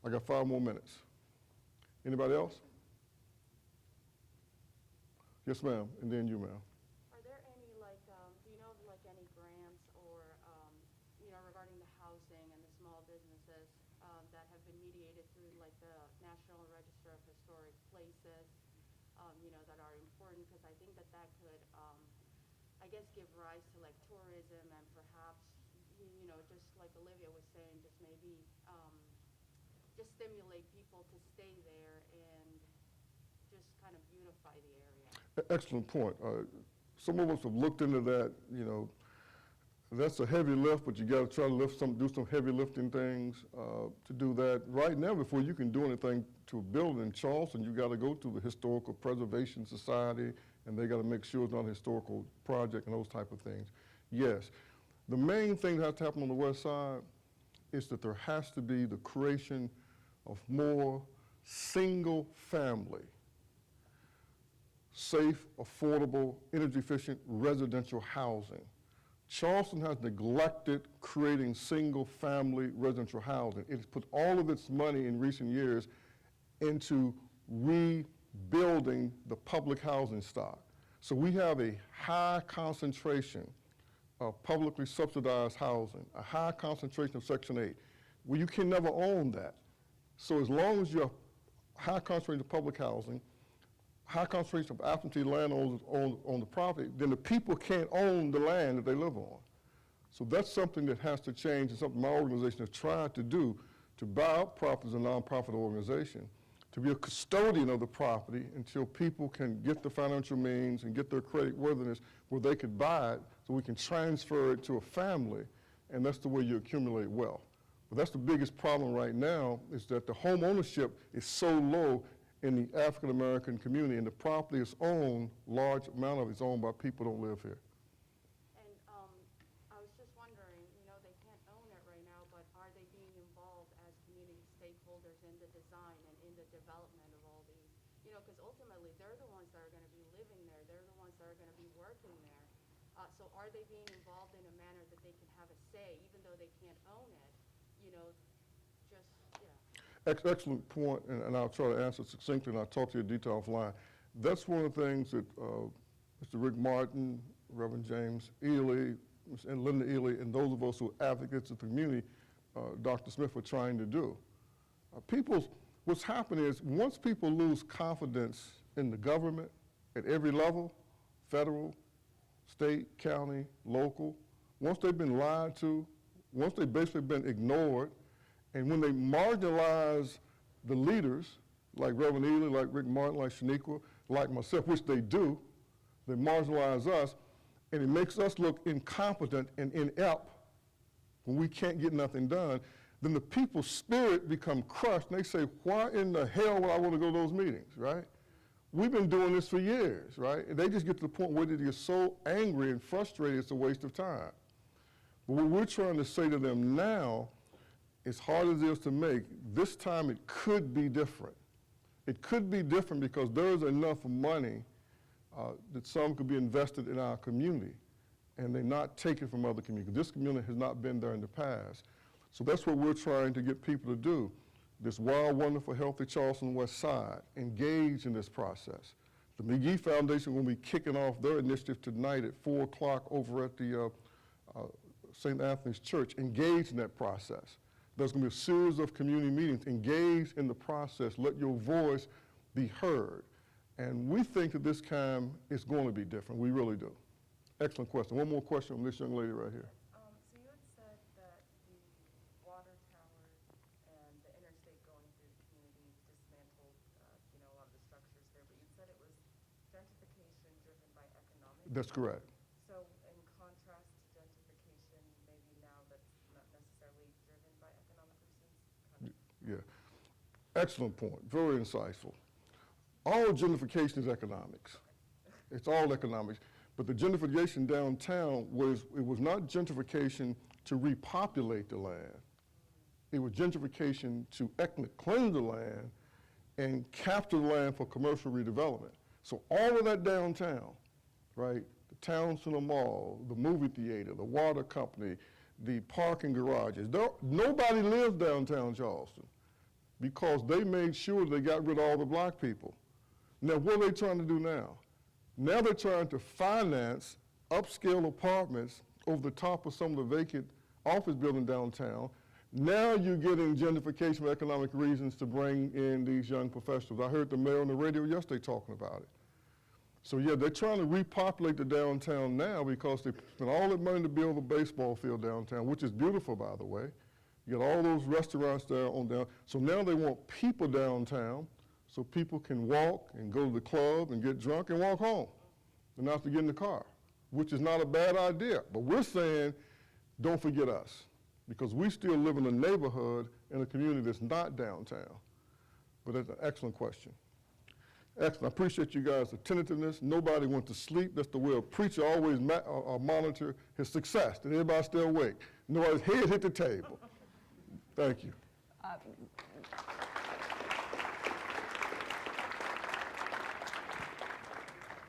I got 5 more minutes. Anybody else? Yes, ma'am, and then you, ma'am. Are there any, like, do you know of, like, any grants or, regarding the housing and the small businesses that have been mediated through, like, the National Register of Historic Places, that are important? Because I think that that could, I guess, give rise to, like, tourism and perhaps, just like Olivia was saying, just maybe just stimulate people to stay there and just kind of beautify the area. Excellent point. Some of us have looked into that, that's a heavy lift, but you got to try to do some heavy lifting things to do that. Right now, before you can do anything to a building in Charleston, you got to go to the Historical Preservation Society, and they got to make sure it's not a historical project and those type of things. Yes, the main thing that has to happen on the west side is that there has to be the creation of more single-family, safe, affordable, energy-efficient residential housing. Charleston has neglected creating single-family residential housing. It has put all of its money in recent years into rebuilding the public housing stock. So we have a high concentration of publicly subsidized housing, a high concentration of Section 8, where you can never own that. So as long as you have high concentration of public housing, high concentration of absentee landowners on the property, then the people can't own the land that they live on. So that's something that has to change, and something my organization has tried to do, to buy out property as a nonprofit organization, to be a custodian of the property until people can get the financial means and get their credit worthiness where they could buy it so we can transfer it to a family, and that's the way you accumulate wealth. But that's the biggest problem right now, is that the home ownership is so low in the African American community, and the property is owned, large amount of it is owned by people who don't live here. And I was just wondering, they can't own it right now, but are they being involved as community stakeholders in the design and in the development of all these? Because ultimately they're the ones that are going to be living there. They're the ones that are going to be working there. So are they being involved in a manner that they can have a say, even though they can't own it? Excellent point, and I'll try to answer succinctly, and I'll talk to you in detail offline. That's one of the things that Mr. Rick Martin, Reverend James Ely, and Linda Ely, and those of us who are advocates of the community, Dr. Smith, are trying to do. What's happening is once people lose confidence in the government at every level, federal, state, county, local, once they've been lied to, once they've basically been ignored, and when they marginalize the leaders, like Reverend Ely, like Rick Martin, like Shaniqua, like myself, which they do, they marginalize us, and it makes us look incompetent and inept when we can't get nothing done, then the people's spirit become crushed, and they say, why in the hell would I want to go to those meetings, right? We've been doing this for years, right? And they just get to the point where they get so angry and frustrated it's a waste of time. But what we're trying to say to them now, as hard as it is to make, this time it could be different. It could be different because there's enough money that some could be invested in our community, and they're not taken from other communities. This community has not been there in the past. So that's what we're trying to get people to do. This wild, wonderful, healthy Charleston West Side, engage in this process. The McGee Foundation will be kicking off their initiative tonight at 4 o'clock over at the St. Anthony's Church. Engage in that process. There's going to be a series of community meetings. Engage in the process. Let your voice be heard. And we think that this time is going to be different. We really do. Excellent question. One more question from this young lady right here. So you had said that the water towers and the interstate going through the community dismantled, a lot of the structures there, but you said it was gentrification driven by economic. That's correct. So in contrast to gentrification, maybe now that's not necessarily driven by economic reasons? Yeah. Excellent point. Very insightful. All gentrification is economics. It's all economics. But the gentrification downtown was not gentrification to repopulate the land. It was gentrification to ethnic cleanse the land and capture the land for commercial redevelopment. So all of that downtown, right, the Town Center Mall, the movie theater, the water company, the parking garages, nobody lives downtown Charleston. because they made sure they got rid of all the black people. Now, what are they trying to do now? Now they're trying to finance upscale apartments over the top of some of the vacant office building downtown. Now you're getting gentrification for economic reasons to bring in these young professionals. I heard the mayor on the radio yesterday talking about it. So yeah, they're trying to repopulate the downtown now because they spent all that money to build a baseball field downtown, which is beautiful, by the way. You got all those restaurants there on down. So now they want people downtown so people can walk and go to the club and get drunk and walk home and not have to get in the car, which is not a bad idea. But we're saying, don't forget us, because we still live in a neighborhood in a community that's not downtown. But that's an excellent question. Excellent. I appreciate you guys' attentiveness. Nobody went to sleep. That's the way a preacher always monitor his success. Did everybody stay awake? Nobody's head hit the table. Thank you.